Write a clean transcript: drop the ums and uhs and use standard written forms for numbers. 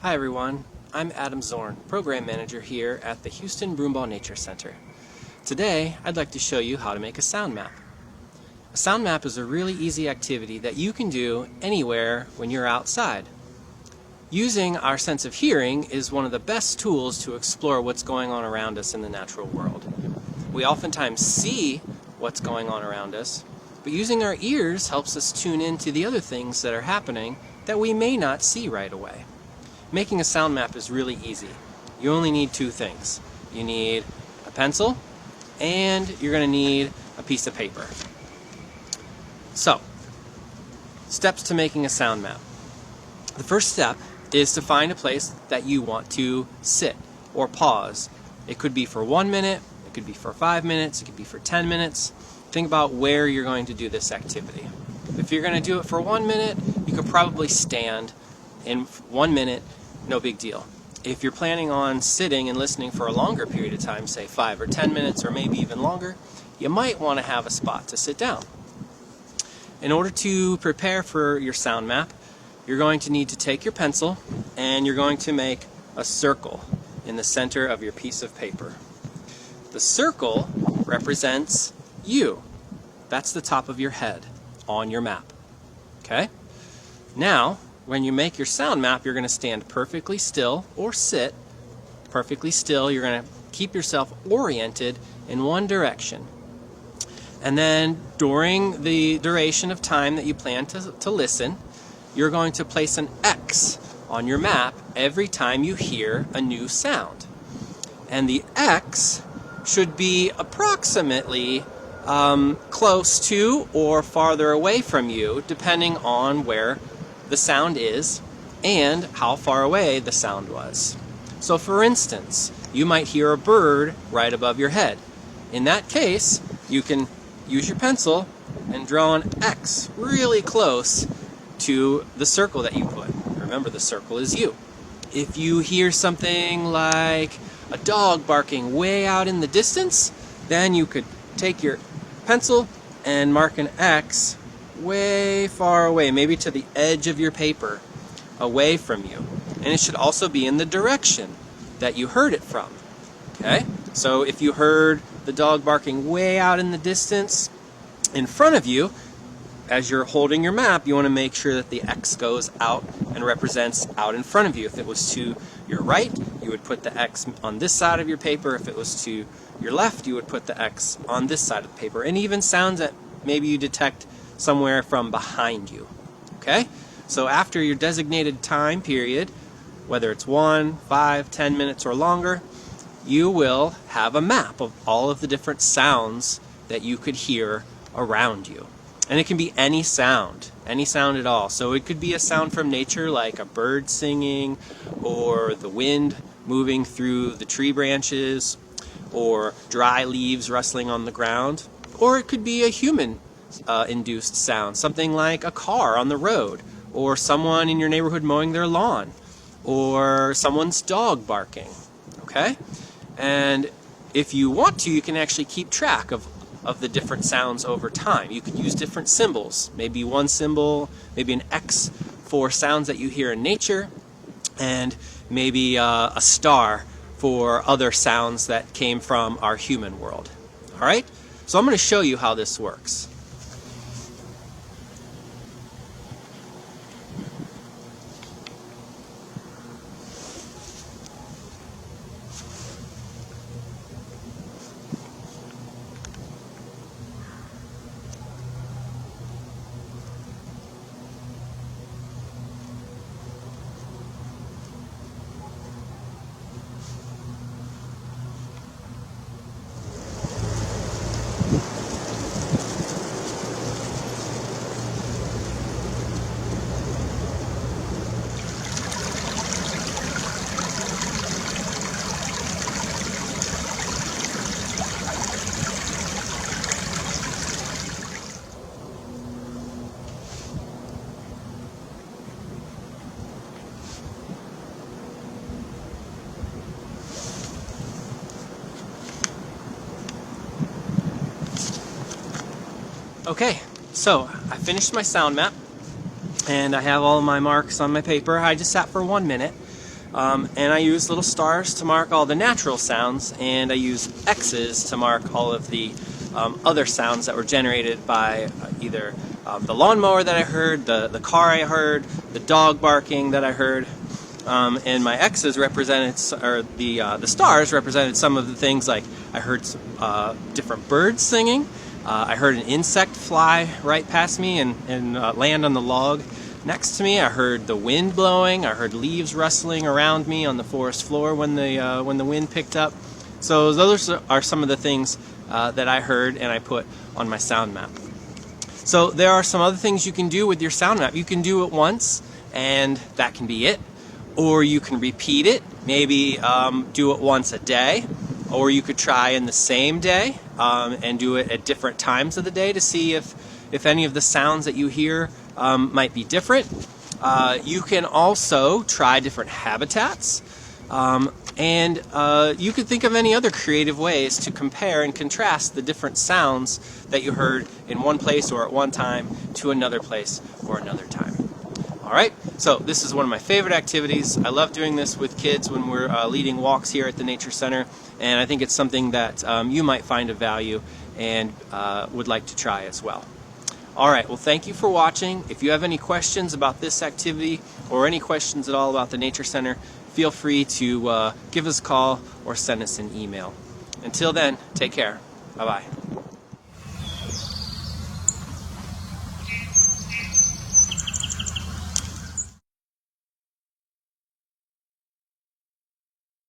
Hi everyone, I'm Adam Zorn, Program Manager here at the Huston-Brumbaugh Nature Center. Today, I'd like to show you how to make a sound map. A sound map is a really easy activity that you can do anywhere when you're outside. Using our sense of hearing is one of the best tools to explore what's going on around us in the natural world. We oftentimes see what's going on around us, but using our ears helps us tune into the other things that are happening that we may not see right away. Making a sound map is really easy. You only need two things. You need a pencil and you're going to need a piece of paper. So, steps to making a sound map. The first step is to find a place that you want to sit or pause. It could be for 1 minute, it could be for 5 minutes, it could be for 10 minutes. Think about where you're going to do this activity. If you're going to do it for 1 minute, you could probably stand in 1 minute, no big deal. If you're planning on sitting and listening for a longer period of time, say 5 or 10 minutes or maybe even longer, you might want to have a spot to sit down. In order to prepare for your sound map, you're going to need to take your pencil and you're going to make a circle in the center of your piece of paper. The circle represents you. That's the top of your head on your map. Okay? Now, when you make your sound map, you're going to stand perfectly still or sit perfectly still. You're going to keep yourself oriented in one direction. And then during the duration of time that you plan to listen, you're going to place an X on your map every time you hear a new sound. And the X should be approximately close to or farther away from you, depending on where the sound is and how far away the sound was. So for instance, you might hear a bird right above your head. In that case, you can use your pencil and draw an X really close to the circle that you put. Remember, the circle is you. If you hear something like a dog barking way out in the distance, then you could take your pencil and mark an X way far away, maybe to the edge of your paper, away from you. And it should also be in the direction that you heard it from. Okay? So if you heard the dog barking way out in the distance in front of you, as you're holding your map, you want to make sure that the X goes out and represents out in front of you. If it was to your right, you would put the X on this side of your paper. If it was to your left, you would put the X on this side of the paper. And even sounds that maybe you detect somewhere from behind you. Okay? So after your designated time period, whether it's 1, 5, 10 minutes or longer, you will have a map of all of the different sounds that you could hear around you. And it can be any sound at all. So it could be a sound from nature like a bird singing or the wind moving through the tree branches or dry leaves rustling on the ground. Or it could be a human induced sound, something like a car on the road or someone in your neighborhood mowing their lawn or someone's dog barking. Okay? And if you want to, you can actually keep track of the different sounds over time. You could use different symbols, maybe one symbol, maybe an X for sounds that you hear in nature, and maybe a star for other sounds that came from our human world. All right? So I'm going to show you how this works. Okay, so I finished my sound map and I have all of my marks on my paper. I just sat for 1 minute. And I use little stars to mark all the natural sounds, and I use X's to mark all of the other sounds that were generated by either the lawnmower that I heard, the car I heard, the dog barking that I heard. And my X's represented, or the stars represented some of the things, like I heard different birds singing. I heard an insect fly right past me and land on the log next to me. I heard the wind blowing. I heard leaves rustling around me on the forest floor when the wind picked up. So those are some of the things that I heard and I put on my sound map. So there are some other things you can do with your sound map. You can do it once and that can be it. Or you can repeat it, maybe do it once a day. Or you could try in the same day and do it at different times of the day to see if any of the sounds that you hear might be different. You can also try different habitats. And you could think of any other creative ways to compare and contrast the different sounds that you heard in one place or at one time to another place or another time. Alright, so this is one of my favorite activities. I love doing this with kids when we're leading walks here at the Nature Center, and I think it's something that you might find of value and would like to try as well. Alright, well, thank you for watching. If you have any questions about this activity or any questions at all about the Nature Center, feel free to give us a call or send us an email. Until then, take care. Bye-bye.